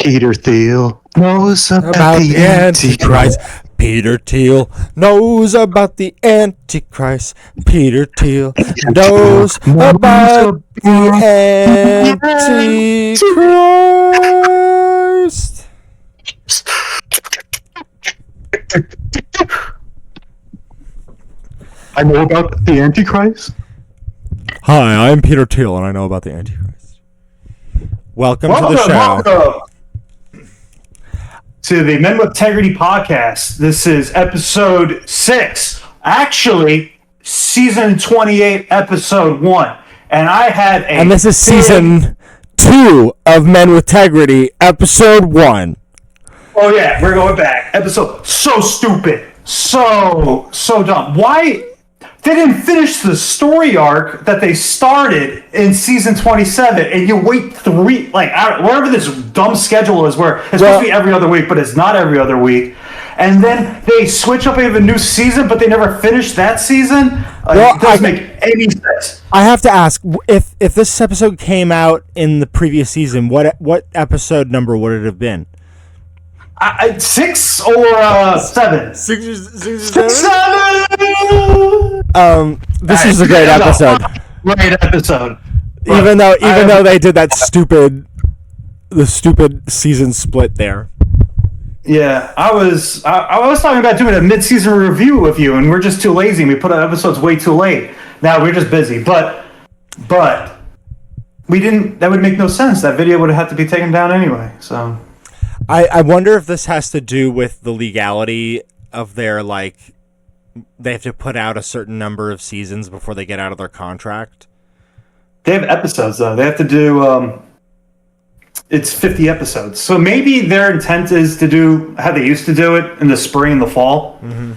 Peter Thiel knows about the Antichrist. Peter Thiel knows about the Antichrist. Peter Thiel knows about the Antichrist. I know about the Antichrist. Hi, I'm Peter Thiel, and I know about the Antichrist. Welcome to the show. Welcome to the Men with Tegridy Podcast. This is episode 6. Actually, season 28, episode 1. And I had a... And this is season 2 of Men with Tegridy, episode 1. Oh, yeah, we're going back. Episode so stupid. So dumb. Why... They didn't finish the story arc that they started in season 27, and you wait wherever this dumb schedule is, where it's supposed to be every other week, but it's not every other week. And then they switch up and have a new season, but they never finished that season. It doesn't make any sense. I have to ask, if this episode came out in the previous season, what episode number would it have been? 6 or 7? 6 or 7. This is a great episode. Great episode. Even though they did that stupid season split there. Yeah, I was talking about doing a mid-season review with you, and we're just too lazy. And we put out episodes way too late. Now we're just busy, but we didn't. That would make no sense. That video would have to be taken down anyway. So I wonder if this has to do with the legality of their, like, they have to put out a certain number of seasons before they get out of their contract. They have episodes, though. They have to do, it's 50 episodes. So maybe their intent is to do how they used to do it in the spring and the fall. Mm-hmm.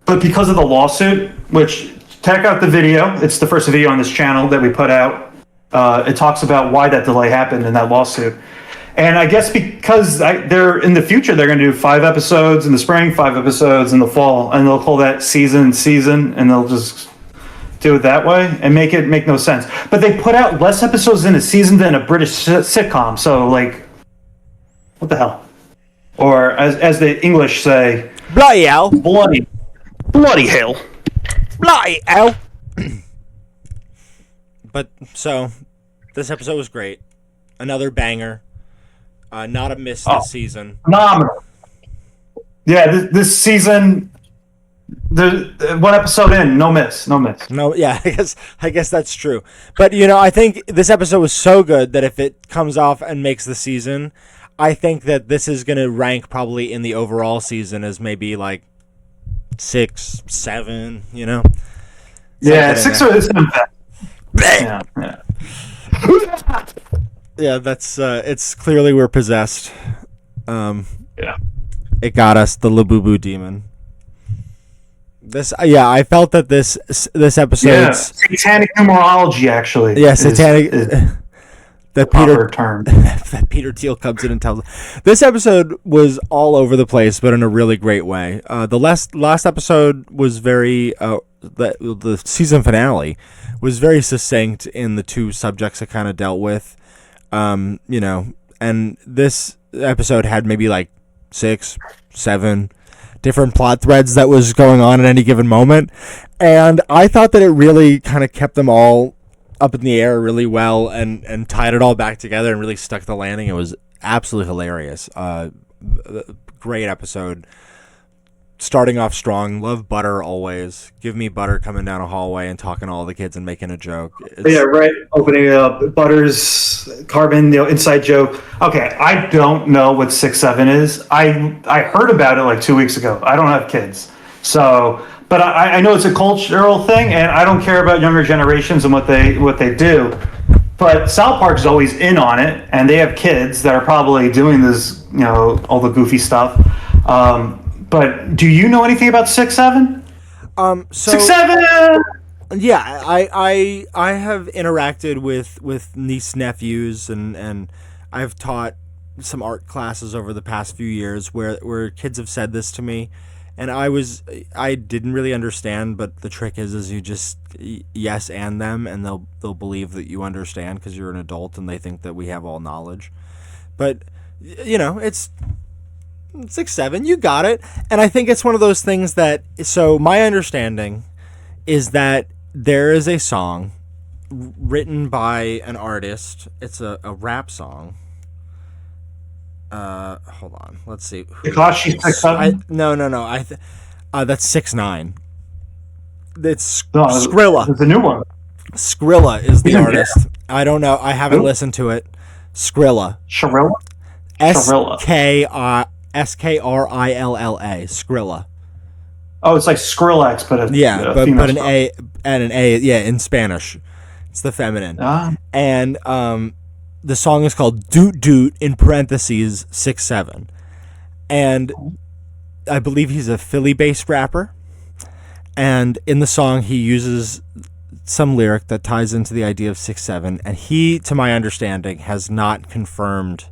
But because of the lawsuit, which, check out the video. It's the first video on this channel that we put out. It talks about why that delay happened in that lawsuit. And I guess because they're in the future, they're going to do 5 episodes in the spring, 5 episodes in the fall, and they'll call that season, and they'll just do it that way and make no sense. But they put out less episodes in a season than a British sitcom, so, like, what the hell? Or as the English say, bloody hell, bloody hell, bloody hell. But so this episode was great, another banger. Not a miss this season. Phenomenal. Yeah, this season, one episode in, no miss. No, yeah, I guess that's true. But, I think this episode was so good that if it comes off and makes the season, I think that this is going to rank probably in the overall season as maybe like 6, 7, Yeah, 6 or 7. Yeah. Yeah, that's it's clearly we're possessed. Yeah. It got us, the Labubu demon. I felt that this episode. Yeah, Satanic Numerology, actually. Yeah, Satanic. Is that Peter term. That Peter Thiel comes in and tells us. This episode was all over the place, but in a really great way. The last episode was very the season finale was very succinct in the 2 subjects it kind of dealt with. And this episode had maybe like 6, 7 different plot threads that was going on at any given moment. And I thought that it really kind of kept them all up in the air really well and tied it all back together and really stuck the landing. It was absolutely hilarious. Great episode. Starting off strong. Love Butter always. Give me Butter coming down a hallway and talking to all the kids and making a joke. Yeah, right. Opening up Butter's Cartman, inside joke. Okay, I don't know what 6-7 is. I heard about it like 2 weeks ago. I don't have kids, so but I know it's a cultural thing, and I don't care about younger generations and what they do. But South Park's always in on it, and they have kids that are probably doing this, all the goofy stuff. But do you know anything about 6-7? 6-7. Yeah, I have interacted with niece nephews and I've taught some art classes over the past few years where kids have said this to me, and I didn't really understand. But the trick is you just yes and them, and they'll believe that you understand because you're an adult and they think that we have all knowledge. But you know, it's 6'7". You got it. And I think it's one of those things that. So my understanding is that there is a song written by an artist. It's a rap song. Hold on. Let's see. Tekashi 6'7"? No. That's 6'9". It's No, Skrilla. It's a new one. Skrilla is the artist. I don't know. I haven't listened to it. Skrilla. Shirilla? Skrilla. Skrilla. Oh, it's like Skrillex, but but an A and an A, in Spanish. It's the feminine. And the song is called Doot Doot in parentheses 6'7". And I believe he's a Philly-based rapper. And in the song, he uses some lyric that ties into the idea of 6'7", and he, to my understanding, has not confirmed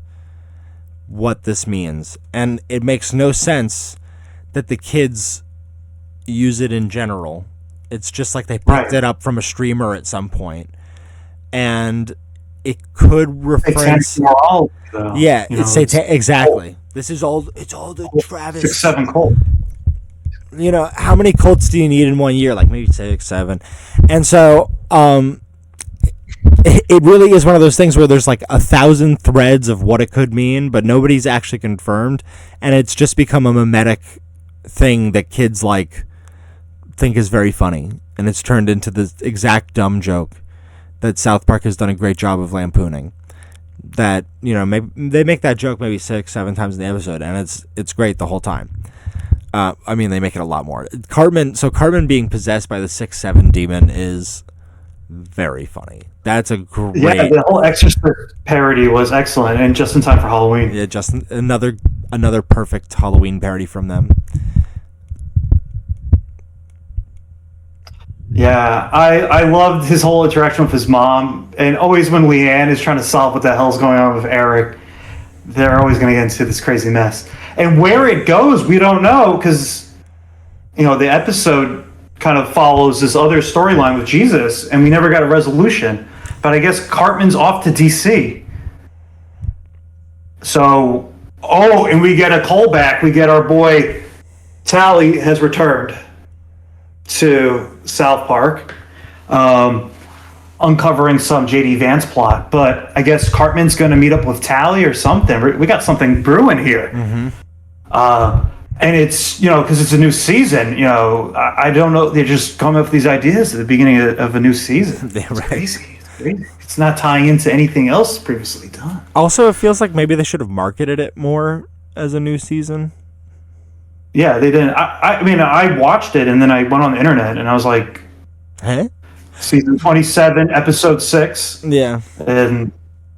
what this means. And it makes no sense that the kids use it in general. It's just like they picked it up from a streamer at some point, and it could reference. Yeah, it's exactly. This is all. It's all the Travis 6'7" Colt. You know, how many Colts do you need in 1 year? Like maybe 6, 7. And so it really is one of those things where there's like 1,000 threads of what it could mean, but nobody's actually confirmed. And it's just become a mimetic thing that kids like think is very funny. And it's turned into the exact dumb joke that South Park has done a great job of lampooning. That, you know, maybe they make that joke maybe 6, 7 times in the episode, and it's great the whole time. I mean, they make it a lot more. Cartman being possessed by the 6'7" demon is very funny. That's a great. Yeah, the whole Exorcist parody was excellent, and just in time for Halloween. Yeah, just another perfect Halloween parody from them. Yeah, I loved his whole interaction with his mom, and always when Leanne is trying to solve what the hell's going on with Eric, they're always going to get into this crazy mess. And where it goes, we don't know, because, you know, the episode kind of follows this other storyline with Jesus, and we never got a resolution. But I guess Cartman's off to DC. So, and we get a callback. We get our boy Tally has returned to South Park, uncovering some J.D. Vance plot. But I guess Cartman's going to meet up with Tally or something. We got something brewing here. Mm-hmm. And it's, you know, because it's a new season, you know, I don't know. They just come up with these ideas at the beginning of a new season. Yeah, right. Crazy. It's crazy. It's not tying into anything else previously done. Also, it feels like maybe they should have marketed it more as a new season. Yeah, they didn't. I mean, I watched it and then I went on the internet and I was like, "Huh? Season 27, episode 6." Yeah. And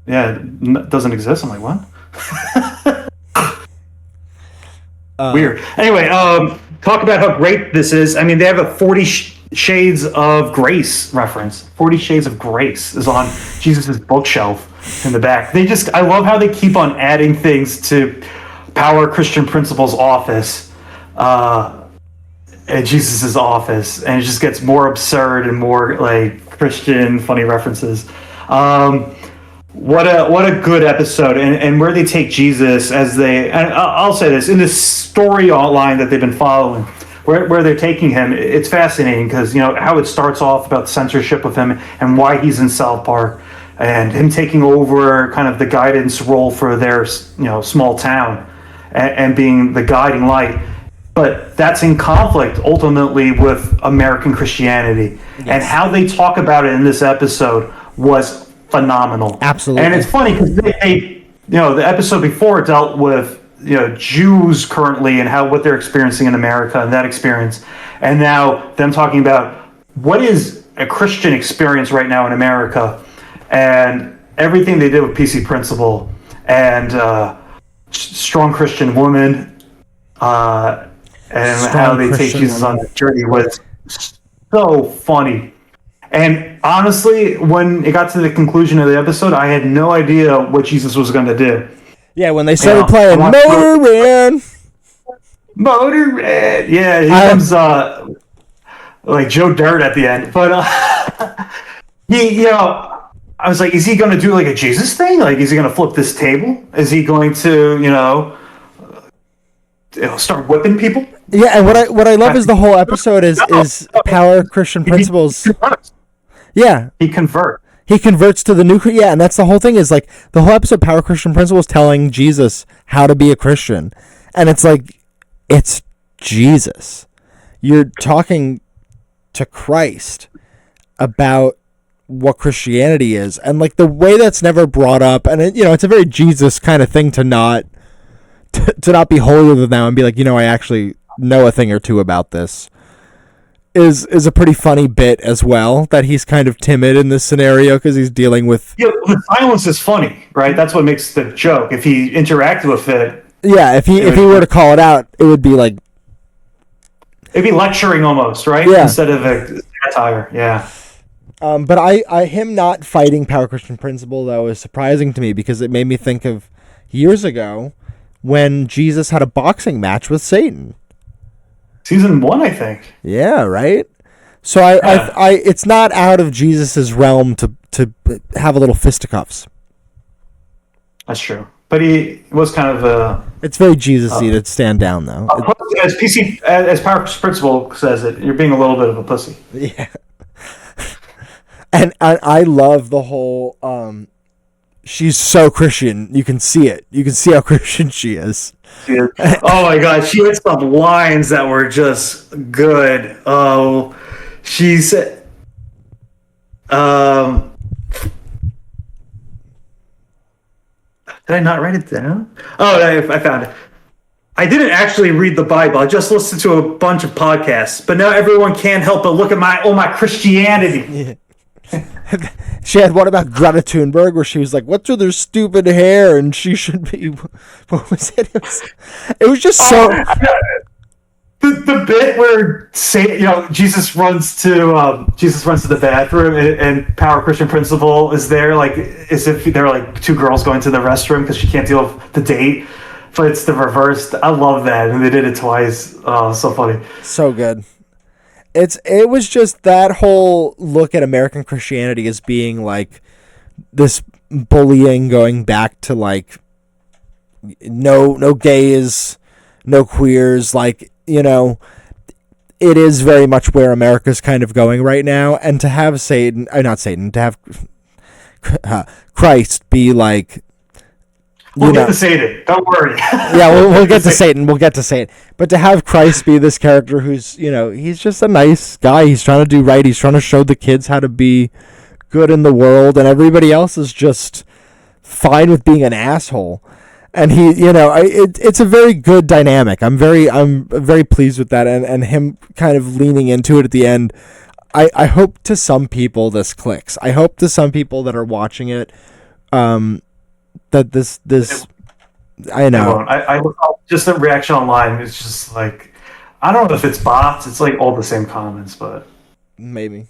yeah, it doesn't exist. I'm like, what? Weird. Anyway, talk about how great this is. I mean, they have a 40 Shades of Grace reference. 40 Shades of Grace is on Jesus' bookshelf in the back. I love how they keep on adding things to Power Christian Principles office, at Jesus' office, and it just gets more absurd and more like Christian funny references. What a good episode, and where they take Jesus and I'll say this, in the story outline that they've been following, where they're taking him, it's fascinating because, you know, how it starts off about censorship with him and why he's in South Park and him taking over kind of the guidance role for their, you know, small town and being the guiding light. But that's in conflict ultimately with American Christianity. Yes. And how they talk about it in this episode was phenomenal. Absolutely. And it's funny because they, you know, the episode before dealt with, you know, Jews currently and what they're experiencing in America and that experience. And now them talking about what is a Christian experience right now in America and everything they did with PC Principle and Strong Christian Woman and how they take Jesus on the journey was so funny. And honestly, when it got to the conclusion of the episode, I had no idea what Jesus was going to do. Yeah, when they started playing Motorman. Yeah, he comes like Joe Dirt at the end. But he, you know, I was like, is he going to do like a Jesus thing? Like, is he going to flip this table? Is he going to, start whipping people? Yeah, and what I love is the whole episode is power Christian principles. Yeah, he converts. He converts to the new, and that's the whole thing. Is like the whole episode, power Christian principles, telling Jesus how to be a Christian, and it's like, it's Jesus. You're talking to Christ about what Christianity is, and like the way that's never brought up, and it's a very Jesus kind of thing to not be holier than thou and be like, I actually know a thing or two about this, is a pretty funny bit as well, that he's kind of timid in this scenario because he's dealing with the silence is funny, right? That's what makes the joke. If he interacted with it, if he were to call it out, it would be like, it'd be lecturing almost, right? Yeah. Instead of a satire. Yeah. But I him not fighting power Christian principle, though, is surprising to me, because it made me think of years ago when Jesus had a boxing match with Satan. Season 1, I think. Yeah, right? So I it's not out of Jesus's realm to have a little fisticuffs. That's true. But he was kind of it's very Jesus-y to stand down, though. As Power Principle says it, you're being a little bit of a pussy. Yeah. And I love the whole, she's so Christian. You can see it. You can see how Christian she is. Oh my God. She had some lines that were just good. Oh, she said, did I not write it down? Oh, I found it. I didn't actually read the Bible. I just listened to a bunch of podcasts. But now everyone can't help but look at my Christianity. Yeah. She had one about Greta Thunberg where she was like, "What's with her stupid hair?" And she should be. What was it? It was just so. The bit where Jesus runs to the bathroom and Power Christian Principle is there, like as if they're like two girls going to the restroom because she can't deal with the date, but it's the reverse. I love that, and they did it twice. Oh, so funny. So good. It was just that whole look at American Christianity as being like this bullying, going back to like no gays, no queers, like, it is very much where America's kind of going right now. And to have to have Christ be like, we'll get to Satan. Don't worry. Yeah, we'll get to Satan. We'll get to Satan. But to have Christ be this character who's, he's just a nice guy. He's trying to do right. He's trying to show the kids how to be good in the world, and everybody else is just fine with being an asshole. And he, it's a very good dynamic. I'm very pleased with that, and him kind of leaning into it at the end. I hope to some people this clicks. I hope to some people that are watching it, that this I know. I look just the reaction online is just like, I don't know if it's bots. It's like all the same comments, but maybe.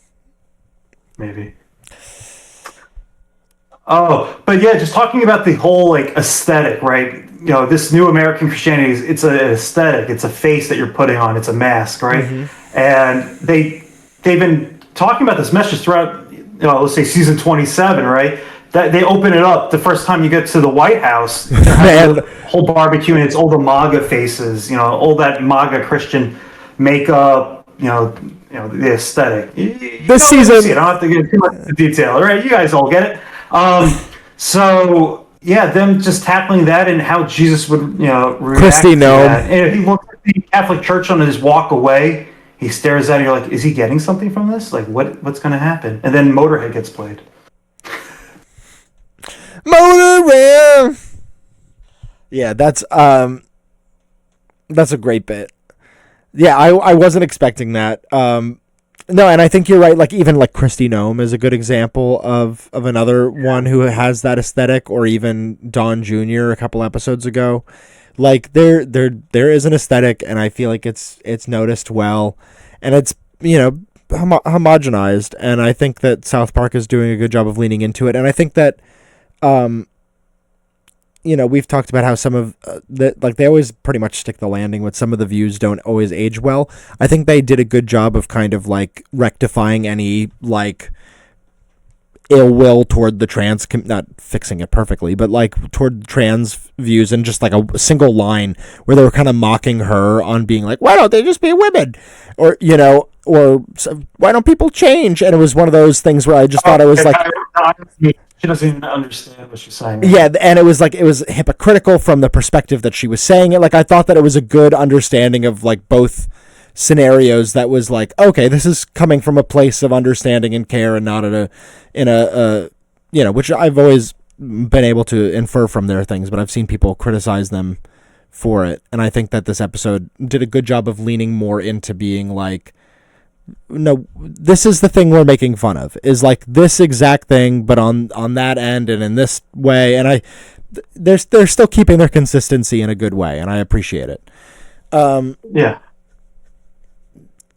Oh, but yeah, just talking about the whole like aesthetic, right? This new American Christianity, it's an aesthetic. It's a face that you're putting on. It's a mask, right? Mm-hmm. And they've been talking about this message throughout, let's say season 27, right? That they open it up the first time you get to the White House, the whole barbecue, and it's all the MAGA faces, all that MAGA Christian makeup, the aesthetic. This season, I don't have to get too much detail, right? You guys all get it. So yeah, them just tackling that and how Jesus would, react Christy, to that. And if he looks at the Catholic Church on his walk away, he stares at it. You're like, is he getting something from this? Like, what's going to happen? And then Motorhead gets played. Motorhead. Yeah, that's a great bit. Yeah, I wasn't expecting that. No, and I think you're right. Like, even like Christy Nome is a good example of another one who has that aesthetic, or even Don Jr. a couple episodes ago. Like, there is an aesthetic, and I feel like it's noticed well, and it's homogenized, and I think that South Park is doing a good job of leaning into it, and I think that we've talked about how some of they always pretty much stick the landing with some of the views don't always age well. I think they did a good job of kind of like rectifying any like ill will toward the trans, not fixing it perfectly, but like toward trans views, and just like a single line where they were kind of mocking her on being like, why don't they just be women? Or, or why don't people change? And it was one of those things where I just thought it was like, she doesn't even understand what she's saying. yeah, and it was hypocritical from the perspective that she was saying it. Like, I thought that it was a good understanding of like both scenarios, that was like, okay, this is coming from a place of understanding and care, and not in a which I've always been able to infer from their things, but I've seen people criticize them for it. And I think that this episode did a good job of leaning more into being like, no, this is the thing we're making fun of, is like this exact thing, but on that end and in this way. And they're still keeping their consistency in a good way, and I appreciate it. Yeah.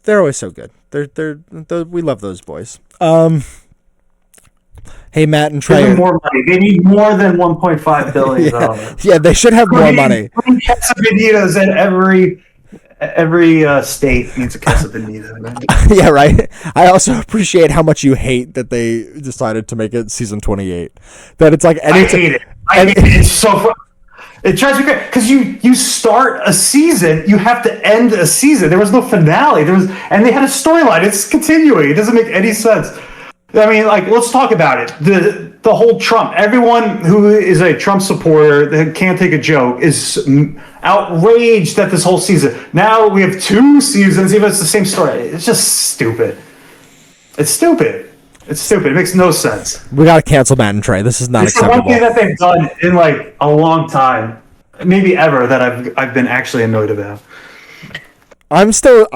They're always so good. We love those boys. Hey, Matt and Trey. Give them more money. They need more than $1.5 billion. Yeah, they should have more money. Quesadillas at every state needs a quesadilla. Right? Yeah, right. I also appreciate how much you hate that they decided to make it season 28. That it's like I hate it. It's so fun. It drives me crazy because you start a season, you have to end a season. There was no finale. And they had a storyline. It's continuing. It doesn't make any sense. I mean, like, let's talk about it. The whole Trump. Everyone who is a Trump supporter that can't take a joke is outraged at this whole season. Now we have 2 seasons, even if it's the same story. It's just stupid. It's stupid. It makes no sense. We gotta cancel Matt and Trey. This is not acceptable. It's the one thing that they've done in like a long time, maybe ever, that I've been actually annoyed about. I'm still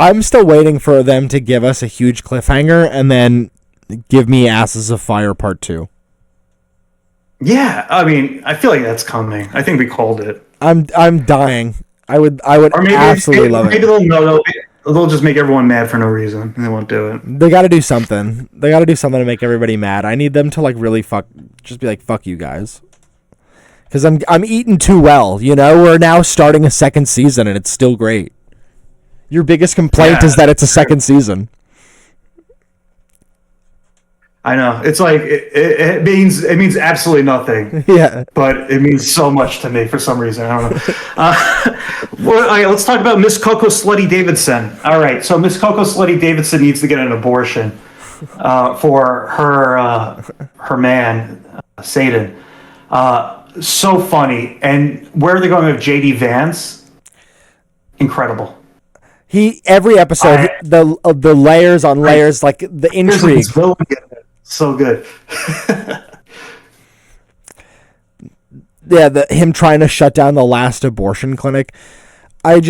waiting for them to give us a huge cliffhanger and then give me Asses of Fire Part 2. Yeah, I mean, I feel like that's coming. I think we called it. I'm dying. I would absolutely love it. Maybe they'll just make everyone mad for no reason, and they won't do it. They got to do something. They got to do something to make everybody mad. I need them to like really just be like, fuck you guys. Because I'm eating too well, We're now starting a second season, and it's still great. Your biggest complaint is that it's a second season. I know. It's like it means absolutely nothing. Yeah. But it means so much to me for some reason. I don't know. All right, let's talk about Miss Coco Slutty Davidson. All right, so Miss Coco Slutty Davidson needs to get an abortion for her man, Satan. So funny. And where are they going with JD Vance? Incredible. Every episode, the layers on layers, like the intrigue. So good. Yeah, him trying to shut down the last abortion clinic. But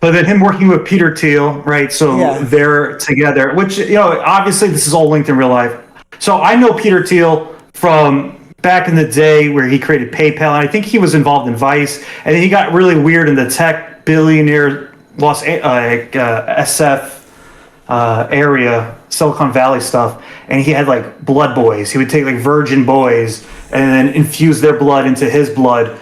then him working with Peter Thiel, right? So they're together, which, obviously this is all linked in real life. So I know Peter Thiel from back in the day where he created PayPal, and I think he was involved in Vice, and then he got really weird in the tech billionaire SF area, Silicon Valley stuff, and he had like blood boys. He would take like virgin boys and then infuse their blood into his blood,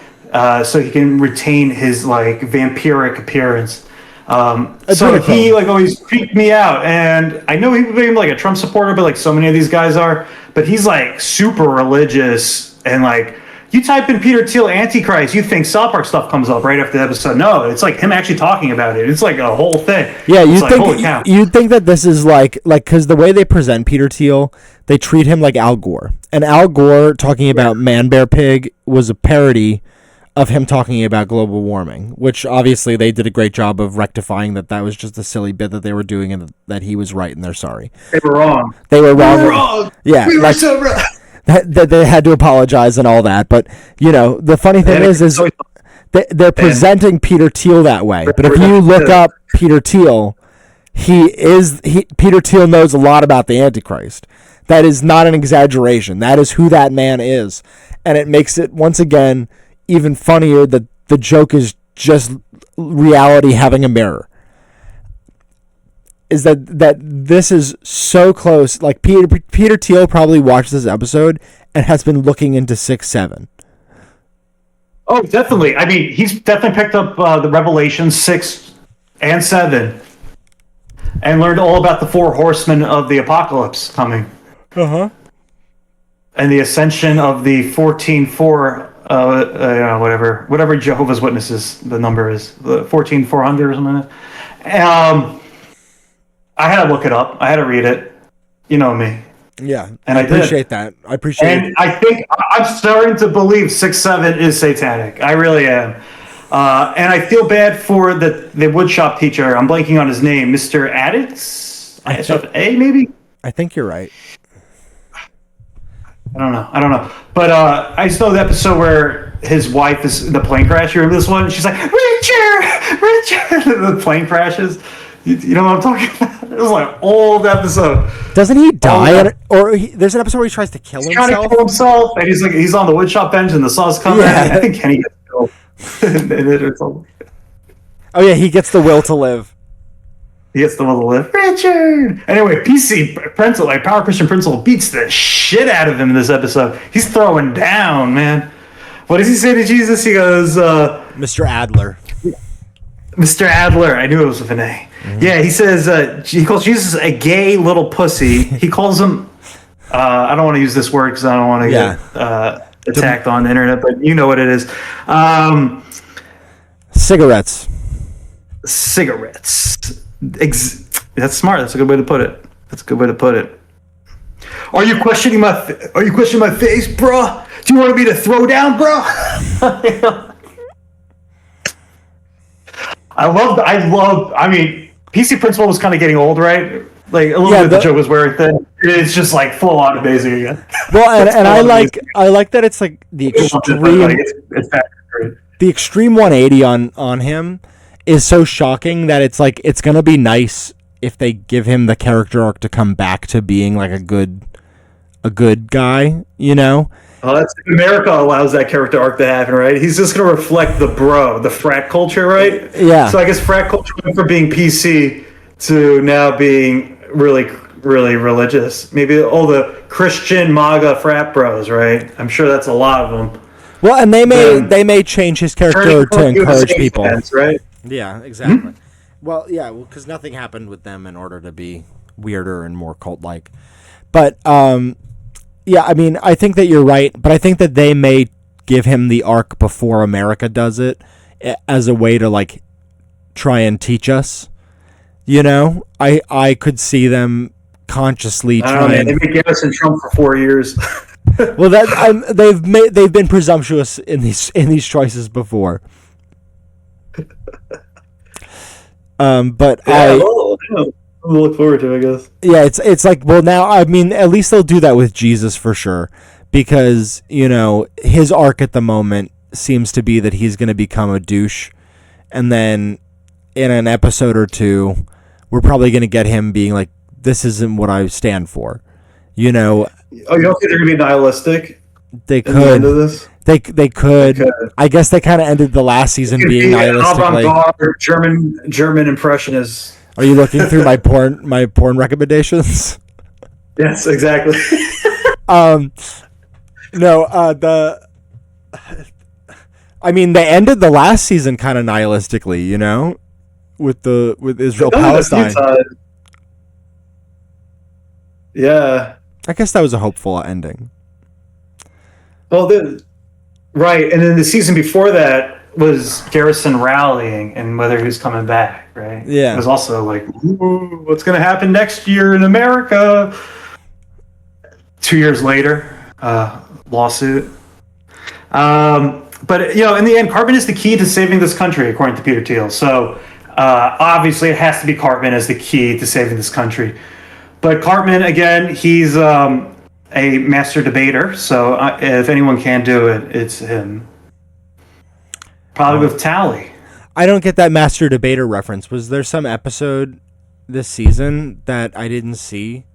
so he can retain his like vampiric appearance. So he like always creeped me out, and I know he became like a Trump supporter, but like so many of these guys are. But he's like super religious, and like you type in Peter Thiel Antichrist, you think South Park stuff comes up right after the episode. No, it's like him actually talking about it. It's like a whole thing. Yeah, you'd think that this is like because the way they present Peter Thiel, they treat him like Al Gore, and Al Gore talking about Man Bear Pig was a parody of him talking about global warming, which obviously they did a great job of rectifying that was just a silly bit that they were doing, and that he was right and they're sorry. They were wrong. They were wrong. We were wrong. Yeah, we were so wrong. That they had to apologize and all that, but the funny thing is they're presenting Peter Thiel that way. But if you look up Peter Thiel, Peter Thiel knows a lot about the Antichrist. That is not an exaggeration. That is who that man is, and it makes it once again even funnier that the joke is just reality having a mirror. Is that this is so close? Like Peter Thiel probably watched this episode and has been looking into 6-7. Oh, definitely. I mean, he's definitely picked up the Revelations 6 and 7, and learned all about the 4 horsemen of the apocalypse coming. and the ascension of the 14,400, whatever Jehovah's Witnesses the number is, the 14,400 or something. I had to look it up. I had to read it. You know me. Yeah, and I appreciate that. I appreciate it. And I think I'm starting to believe 6-7 is satanic. I really am. And I feel bad for the woodshop teacher. I'm blanking on his name, Mr. Addix. Maybe. I think you're right. I don't know. But I just know the episode where his wife is in the plane crash. You remember this one? She's like, Richard! The plane crashes. You know what I'm talking about? It was like an old episode. Doesn't he die? There's an episode where he tries to kill himself. Trying to kill himself, and he's on the woodshop bench, and the saw's coming. Yeah. I think Kenny gets killed. Oh yeah, he gets the will to live. He gets the will to live. Richard! Anyway, PC Principal, like Power Christian Principal, beats the shit out of him in this episode. He's throwing down, man. What does he say to Jesus? He goes, Mr. Adler. Mr. Adler. I knew it was with an A. Mm-hmm. Yeah, he says, he calls Jesus a gay little pussy. He calls him, I don't want to use this word because I don't want to get attacked on the internet, but you know what it is. Cigarettes. That's smart. That's a good way to put it. Are you questioning my face, bro? Do you want me to throw down, bro? I mean, PC Principal was kind of getting old, right? Like a little bit. The joke was wearing thin. It's just like full on amazing again. Well, and I like that it's like the extreme. The extreme 180 on him is so shocking that it's like it's gonna be nice if they give him the character arc to come back to being like a good guy, you know. Oh, that's America allows that character arc to happen, right? He's just going to reflect the frat culture, right? Yeah. So I guess frat culture went from being PC to now being really, really religious. Maybe all the Christian MAGA frat bros, right? I'm sure that's a lot of them. Well, and they may change his character to encourage people, fans, right? Yeah, exactly. Well, yeah, because nothing happened with them in order to be weirder and more cult-like. But yeah, I mean, I think that you're right, but I think that they may give him the arc before America does it as a way to like try and teach us. You know, I could see them consciously trying. They made Garrison Trump for 4 years. Well, they've been presumptuous in these choices before. But we'll look forward to it, I guess. Yeah, it's like, well, now, I mean, at least they'll do that with Jesus for sure, because, you know, his arc at the moment seems to be that he's going to become a douche, and then in an episode or two, we're probably going to get him being like, this isn't what I stand for, you know. Oh, you don't think they're going to be nihilistic? They could. The end of this? They could. I guess they kind of ended the last season being nihilistic. Avant-garde German impressionist. Are you looking through my porn recommendations? Yes, exactly. No, I mean, they ended the last season kind of nihilistically, you know, with Israel Palestine. Yeah, I guess that was a hopeful ending. Well, right, and then the season before that was Garrison rallying and whether he was coming back, right? Yeah. It was also like, ooh, what's going to happen next year in America? 2 years later, lawsuit. But, you know, in the end, Cartman is the key to saving this country, according to Peter Thiel. So, obviously, it has to be Cartman as the key to saving this country. But Cartman, again, he's a master debater. So, if anyone can do it, it's him. Probably with Tally. I don't get that master debater reference. Was there some episode this season that I didn't see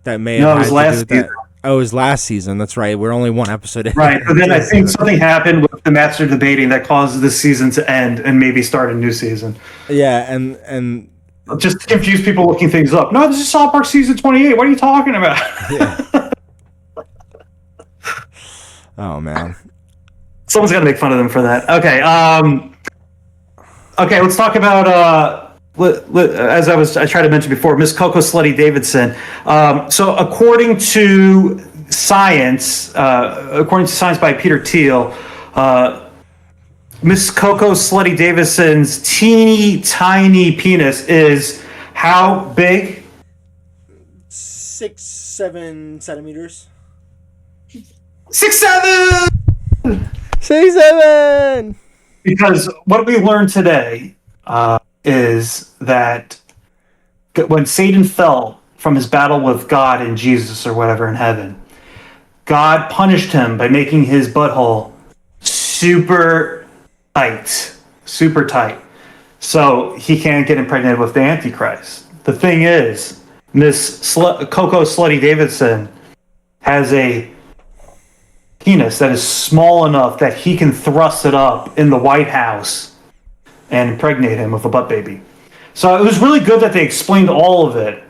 that may have it was last season. Oh, it was last season. That's right. We're only one episode in. Right. But then I think something happened with the master debating that caused this season to end and maybe start a new season. Yeah, and just to confuse people looking things up. No, this is South Park season 28. What are you talking about? Yeah. Oh, man. Someone's got to make fun of them for that. Okay. Okay, let's talk about as I tried to mention before, Miss Coco Slutty Davidson. So according to science by Peter Thiel, Miss Coco Slutty Davidson's teeny tiny penis is how big? 6-7 centimeters. 6'7". 6'7". Because what we learned today is that when Satan fell from his battle with God and Jesus or whatever in heaven, God punished him by making his butthole super tight, so he can't get impregnated with the Antichrist. The thing is, Miss Coco Slutty Davidson has a penis that is small enough that he can thrust it up in the White House and impregnate him with a butt baby. So it was really good that they explained all of it.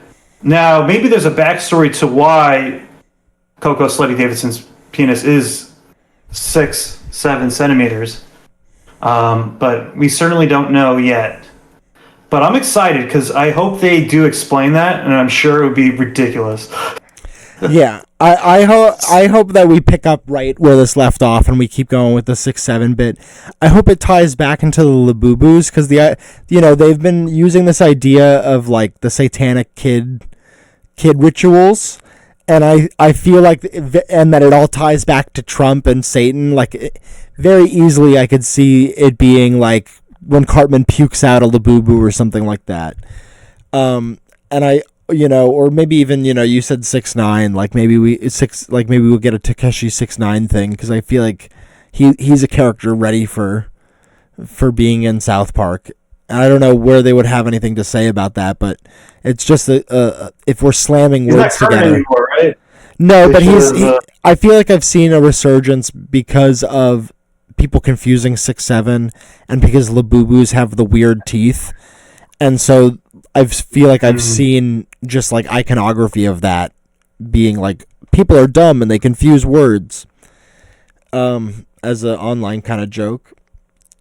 Now, maybe there's a backstory to why Coco Slutty Davidson's penis is 6-7 centimeters, but we certainly don't know yet. But I'm excited because I hope they do explain that, and I'm sure it would be ridiculous. Yeah, I hope that we pick up right where this left off and we keep going with the 6-7 bit. I hope it ties back into the Labubu's because they've been using this idea of like the satanic kid rituals, and I feel like and that it all ties back to Trump and Satan. Very easily I could see it being like when Cartman pukes out a Labubu or something like that. And I. Or maybe even, you said 6'9", maybe we'll get a Takeshi 6'9" thing, because I feel like he's a character ready for being in South Park. And I don't know where they would have anything to say about that, but it's just if we're slamming words together. Anymore, right? No, but I feel like I've seen a resurgence because of people confusing 6'7", and because Labubus have the weird teeth, and so I feel like I've seen just like iconography of that being like people are dumb and they confuse words as an online kind of joke,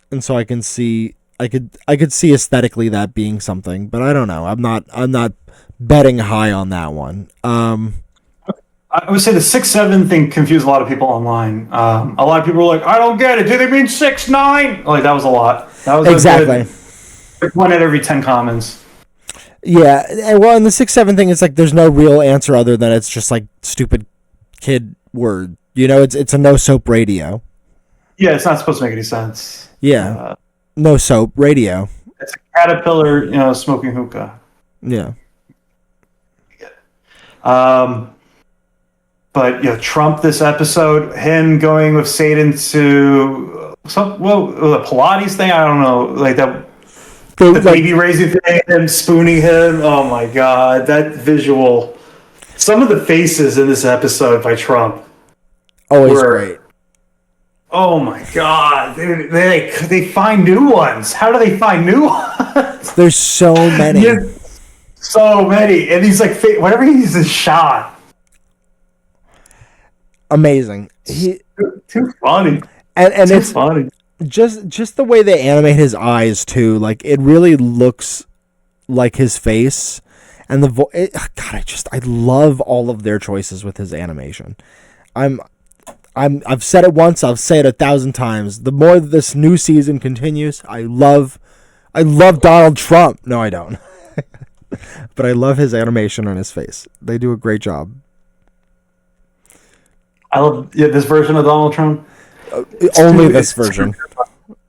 and so I could see aesthetically that being something, but I don't know. I'm not betting high on that one. I would say the 6'7" thing confused a lot of people online. A lot of people were like, "I don't get it. Do they mean 6'9"?" Like that was a lot. That was exactly one out of every 10 comments. Yeah, and the 6'7" thing is like there's no real answer other than it's just like stupid kid word. It's a no soap radio. Yeah, it's not supposed to make any sense. Yeah, no soap radio. It's a caterpillar, smoking hookah. Yeah. But Trump this episode, him going with Satan to the Pilates thing. I don't know, like that. The baby raising thing, him spooning him. Oh my god, that visual. Some of the faces in this episode by Trump always great. Oh my god, they find new ones. How do they find new ones? There's so many. So many, and he's like, whenever he's a shot, amazing. Too funny, and it's funny. Just the way they animate his eyes too, like it really looks like his face, and I love all of their choices with his animation. I've said it once, I'll say it 1,000 times. The more this new season continues, I love Donald Trump. No, I don't, but I love his animation on his face. They do a great job. I love this version of Donald Trump. Only this version.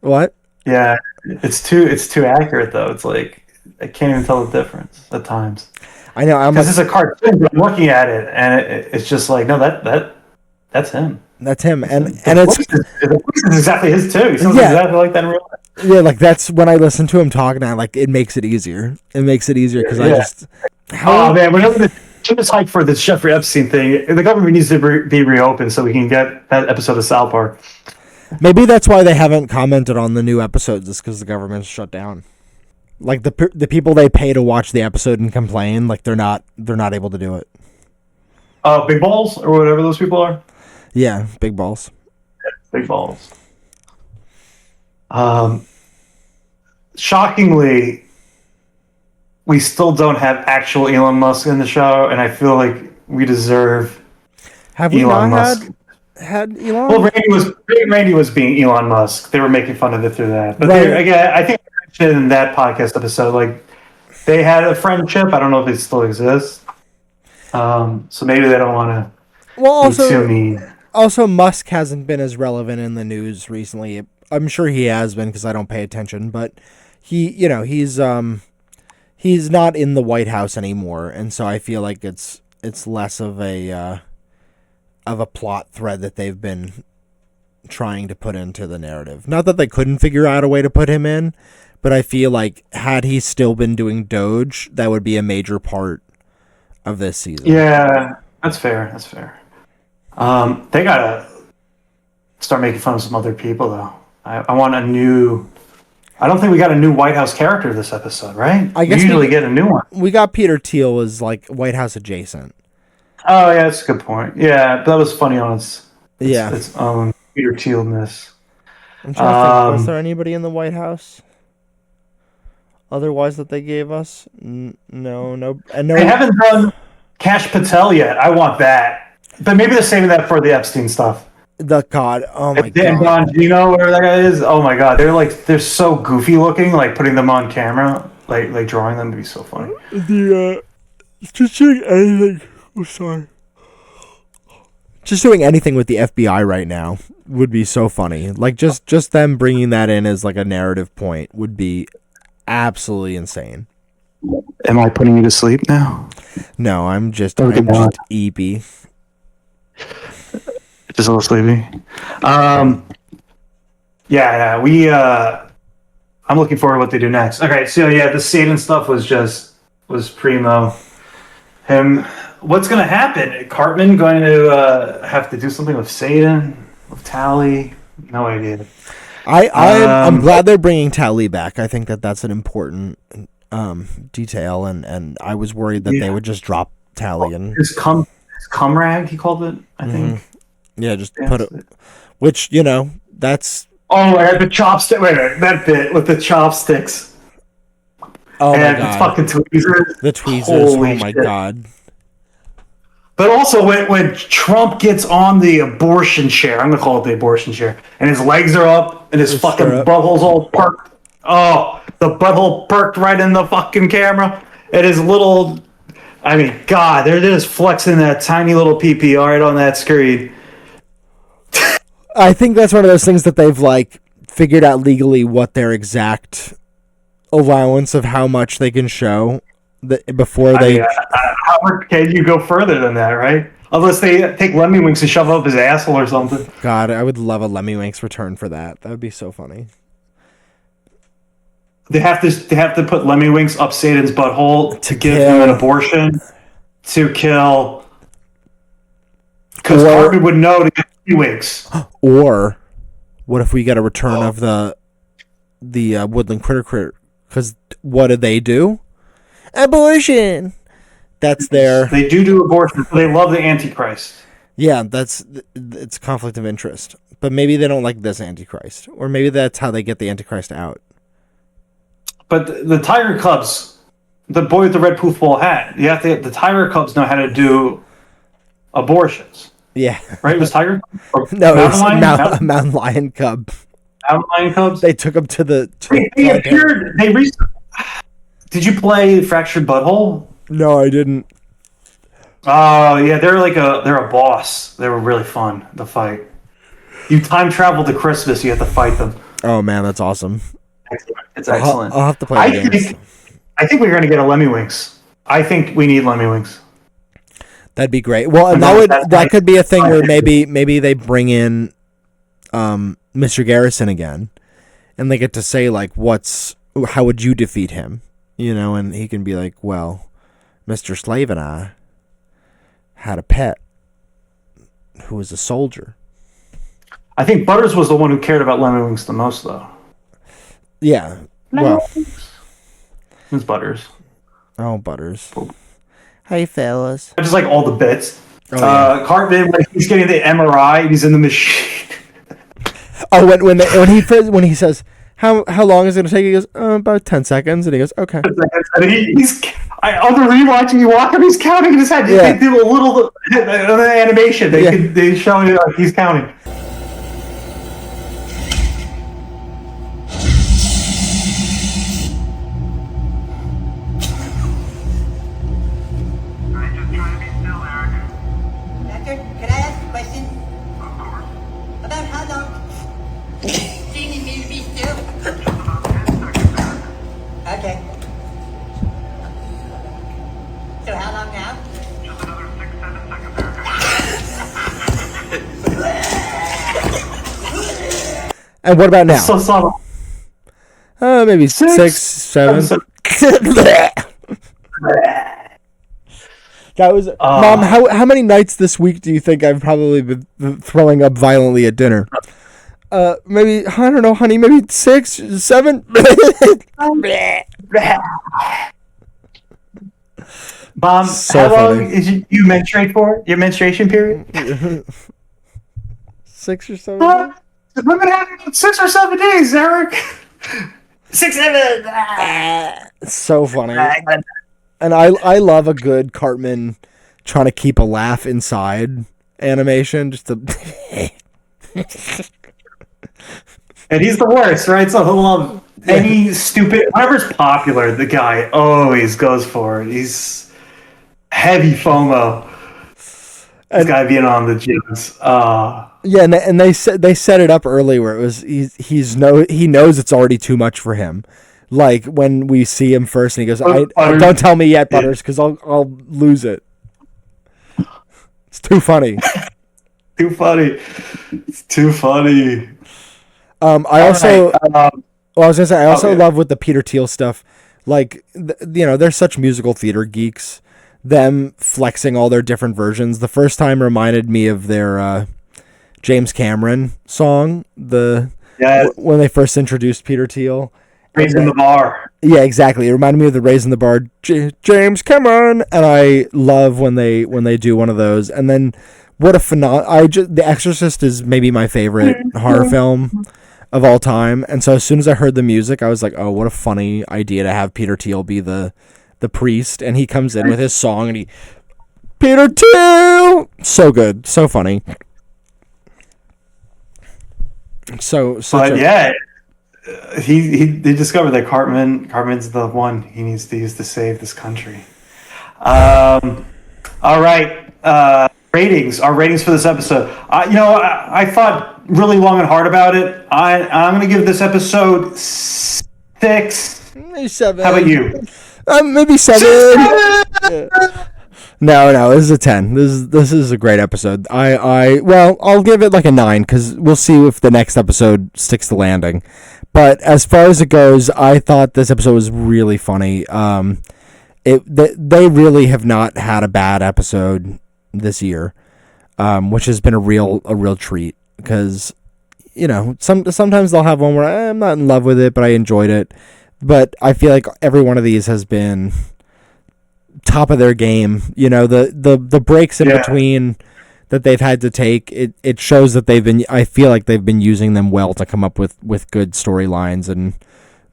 What? Yeah, it's too accurate though. It's like I can't even tell the difference at times. I know. Because it's a cartoon, but I'm looking at it, and it's just like, no, that's him. That's him, and the voice is exactly his too. He sounds exactly like that in real life. Yeah, like that's when I listen to him talk now. Like it makes it easier. It makes it easier because I just. Oh man, whenever the is hyped for this Jeffrey Epstein thing, the government needs to be reopened so we can get that episode of South Park. Maybe that's why they haven't commented on the new episodes, is because the government's shut down. Like the people they pay to watch the episode and complain, like they're not able to do it. Big balls or whatever those people are. Yeah, big balls. Yeah, big balls. Shockingly, we still don't have actual Elon Musk in the show, and I feel like we deserve Have we Elon not Musk. had Elon? Well, Randy was being Elon Musk. They were making fun of it through that. But Right. again, I think I mentioned in that podcast episode, like they had a friendship. I don't know if it still exists. So maybe they don't want to. Well, be too mean. also Musk hasn't been as relevant in the news recently. I'm sure he has been because I don't pay attention, but he's not in the White House anymore, and so I feel like it's less of a plot thread that they've been trying to put into the narrative. Not that they couldn't figure out a way to put him in, but I feel like had he still been doing Doge, that would be a major part of this season. Yeah, that's fair. That's fair. They gotta start making fun of some other people, though. I want a new. I don't think we got a new White House character this episode, right? I guess we usually get a new one. We got Peter Thiel as like White House adjacent. Oh yeah, that's a good point. Yeah, that was funny on its own Peter Thiel-ness. I'm trying to think, was there anybody in the White House otherwise that they gave us? No, and no. They haven't done Kash Patel yet. I want that, but maybe they're saving that for the Epstein stuff. Oh my And god, Don Gino, whatever that guy is. Oh my god, they're so goofy looking. Like putting them on camera, like drawing them would be so funny. Just doing anything. Oh, sorry. Just doing anything with the FBI right now would be so funny. Like just them bringing that in as like a narrative point would be absolutely insane. Am I putting you to sleep now? No, I'm just eepy. Just a little sleepy. Yeah, I'm looking forward to what they do next. Okay, so yeah, the Satan stuff was primo. What's going to happen? Cartman going to have to do something with Satan, with Tally? No idea. I'm glad they're bringing Tally back. I think that's an important detail, and I was worried that they would just drop Tally and his cum rag, he called it. I think. Yeah, just put it. Which that's. Oh my god, the chopstick! Wait, that bit with the chopsticks. Oh and my god, the fucking tweezers. The tweezers. Holy oh my shit. god. But also, when Trump gets on the abortion chair, I'm gonna call it the abortion chair, and his legs are up, and his fucking butthole's all perked. Oh, the butthole perked right in the fucking camera, and his little. I mean, God, they're just flexing that tiny little PP right on that screen. I think that's one of those things that they've like figured out legally what their exact allowance of how much they can show before they. How can you go further than that, right? Unless they take Lemmy Winks and shove up his asshole or something. God, I would love a Lemmy Winks return for that. That would be so funny. They have to put Lemmy Winks up Satan's butthole to give kill. him an abortion to kill. Because Cartman would know to get Lemmy Winks. Or what if we get a return of the Woodland Critter? Because what did they do? Abortion. That's their. They do abortion. They love the Antichrist. Yeah, it's conflict of interest. But maybe they don't like this Antichrist, or maybe that's how they get the Antichrist out. But the Tiger Cubs, the boy with the red poofball hat, the Tiger Cubs know how to do abortions. Yeah. Right? It was Tiger? No, it was Mountain Lion Cub. Mountain Lion Cubs? They took them to the... They appeared... Did you play Fractured Butthole? No, I didn't. Oh, yeah, they're a boss. They were really fun to fight. You time travel to Christmas, you have to fight them. Oh, man, that's awesome. It's excellent. I'll have to play the games. I think we're going to get a Lemmy Winks. I think we need Lemmy Winks. That'd be great. Well, and that could be a thing where maybe they bring in Mr. Garrison again, and they get to say like, how would you defeat him? And he can be like, well, Mr. Slave and I had a pet who was a soldier. I think Butters was the one who cared about Lemmy Winks the most, though. Yeah. Well, it's Butters. Oh, Butters. Hey, fellas. I just like all the bits. Oh, yeah. Cartman, when he's getting the MRI, he's in the machine. Oh, when he says, how long is it going to take? He goes, about 10 seconds. And he goes, okay. And on the rewatch, you watch him, he's counting in his head. Yeah. They do a little animation. They show you like he's counting. Okay. So how long now? Just another 6-7 seconds. And what about now? So subtle. Maybe 6, 7. That was Mom. How many nights this week do you think I've probably been throwing up violently at dinner? Maybe I don't know, honey. Maybe 6, 7. Mom, So how long funny. is you menstruate for? Your menstruation period? 6 or 7. Women have 6 or 7 days, Eric. 6, 7. So funny. And I love a good Cartman trying to keep a laugh inside animation. Just to And he's the worst, right? So he'll love any stupid, whatever's popular. The guy always goes for it. He's heavy FOMO. This guy being on the gyms. yeah, and they set it up early where it was he knows it's already too much for him. Like when we see him first, and he goes, "Don't tell me yet, Butters, because I'll lose it." It's too funny. Too funny. It's too funny. I also, Right. I was gonna say, I also love with the Peter Thiel stuff. Like, they're such musical theater geeks. Them flexing all their different versions. The first time reminded me of their James Cameron song. When they first introduced Peter Thiel. Raising the bar. Yeah, exactly. It reminded me of the Raising the Bar, James Cameron, and I love when they do one of those. And then what a The Exorcist is maybe my favorite horror film of all time. And so as soon as I heard the music, I was like, oh, what a funny idea to have Peter Thiel be the priest, and he comes in with his song, and Peter Thiel, so good, so funny. They discovered that Cartman's the one he needs to use to save this country. All right, ratings. Our ratings for this episode. I thought really long and hard about it. I'm going to give this episode 6. Maybe 7. How about you? Maybe 7. Yeah. No, this is a 10. This is a great episode. I'll give it like a 9 because we'll see if the next episode sticks the landing. But as far as it goes, I thought this episode was really funny. They really have not had a bad episode this year, which has been a real treat because sometimes they'll have one where I'm not in love with it, but I enjoyed it. But I feel like every one of these has been top of their game. The breaks in between that they've had to take, it shows that I feel like they've been using them well to come up with good storylines and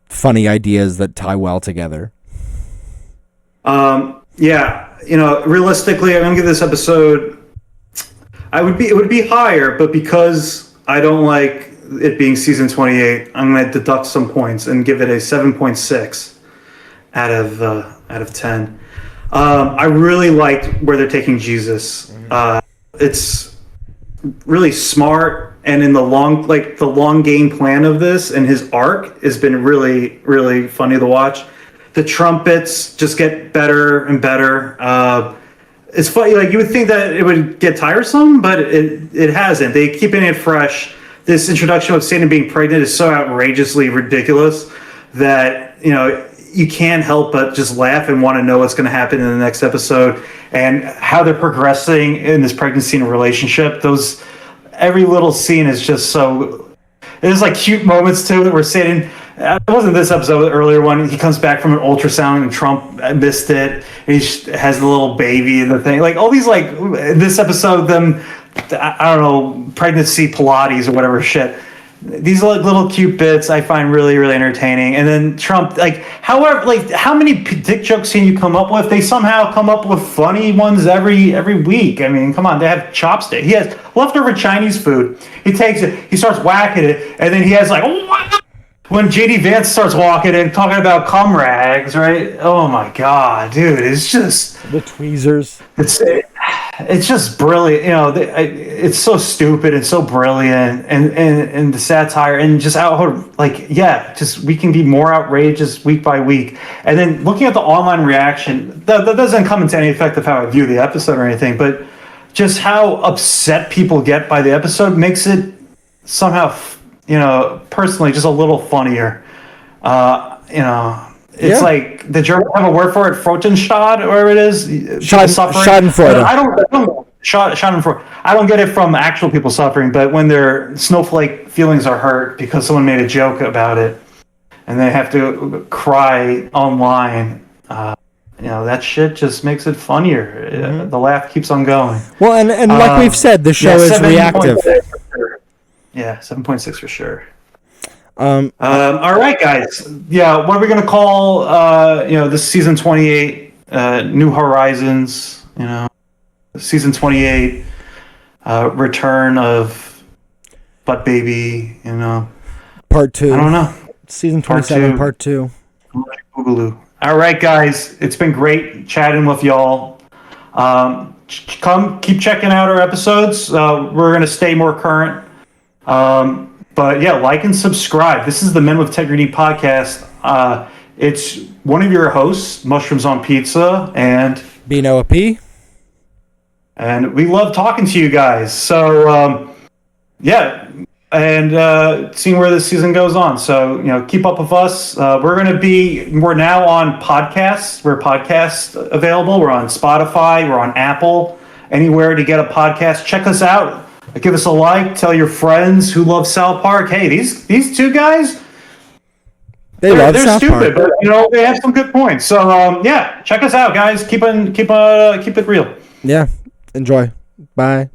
funny ideas that tie well together. Realistically, I'm gonna give this episode, it would be higher, but because I don't like it being season 28, I'm gonna deduct some points and give it a 7.6 out of 10. I really liked where they're taking Jesus. It's really smart, and in the long game plan of this and his arc has been really, really funny to watch. The trumpets just get better and better. It's funny, like you would think that it would get tiresome, but it hasn't. They keeping it fresh. This introduction of Satan being pregnant is so outrageously ridiculous that you can't help but just laugh and want to know what's going to happen in the next episode and how they're progressing in this pregnancy and relationship. Every little scene is just so. There's like cute moments too that we're sitting. It wasn't this episode, the earlier one. He comes back from an ultrasound and Trump missed it. And he has the little baby and the thing. Like all these, this episode, them, I don't know, pregnancy Pilates or whatever shit. these little cute bits I find really, really entertaining. And then Trump, like, however, like, how many dick jokes can you come up with? They somehow come up with funny ones every week. I mean, come on, they have chopstick. He has leftover Chinese food. He takes it, he starts whacking it, and then he has like, when JD Vance starts walking in talking about cum rags, right? Oh my god, dude, it's just The tweezers. It's just brilliant, you know. It's so stupid and so brilliant, and the satire and just out, like, yeah, just we can be more outrageous week by week. And then looking at the online reaction, that doesn't come into any effect of how I view the episode or anything, but just how upset people get by the episode makes it somehow, you know, personally just a little funnier. You know. It's like the Germans have a word for it, Freudenstadt, or whatever it is. Schadenfreude. Schadenfreude. I don't get it from actual people suffering, but when their snowflake feelings are hurt because someone made a joke about it, and they have to cry online, you know, that shit just makes it funnier. Mm-hmm. The laugh keeps on going. Well, and like we've said, the show is reactive. Yeah, 7.6 for sure. All right, guys. Yeah, what are we gonna call you know, this season 28, New Horizons? You know, season 28, return of Butt Baby. You know, part 2. I don't know. Season 27, part 2. Boogaloo. All right, guys. It's been great chatting with y'all. Keep checking out our episodes. We're gonna stay more current. But yeah, like and subscribe. This is the Men with Tegridy Podcast. It's one of your hosts, Mushrooms on Pizza, and Bino P. And we love talking to you guys. So yeah, and seeing where this season goes on. So, you know, keep up with us. We're now on podcasts. We're podcast available. We're on Spotify. We're on Apple. Anywhere to get a podcast. Check us out. Give us a like. Tell your friends who love South Park. Hey, these two guys, they're stupid, but you know, they have some good points. So yeah, check us out, guys. Keep it real. Yeah, enjoy. Bye.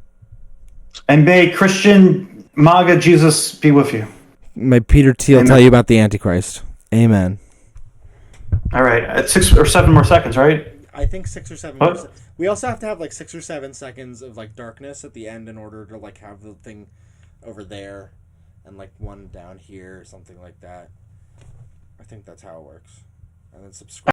And may Christian MAGA Jesus be with you. May Peter Thiel tell you about the Antichrist. Amen. All right, at 6 or 7 more seconds, right? I think 6 or 7 what? more. We also have to have like 6 or 7 seconds of like darkness at the end in order to like have the thing over there and like one down here or something like that. I think that's how it works. And then subscribe.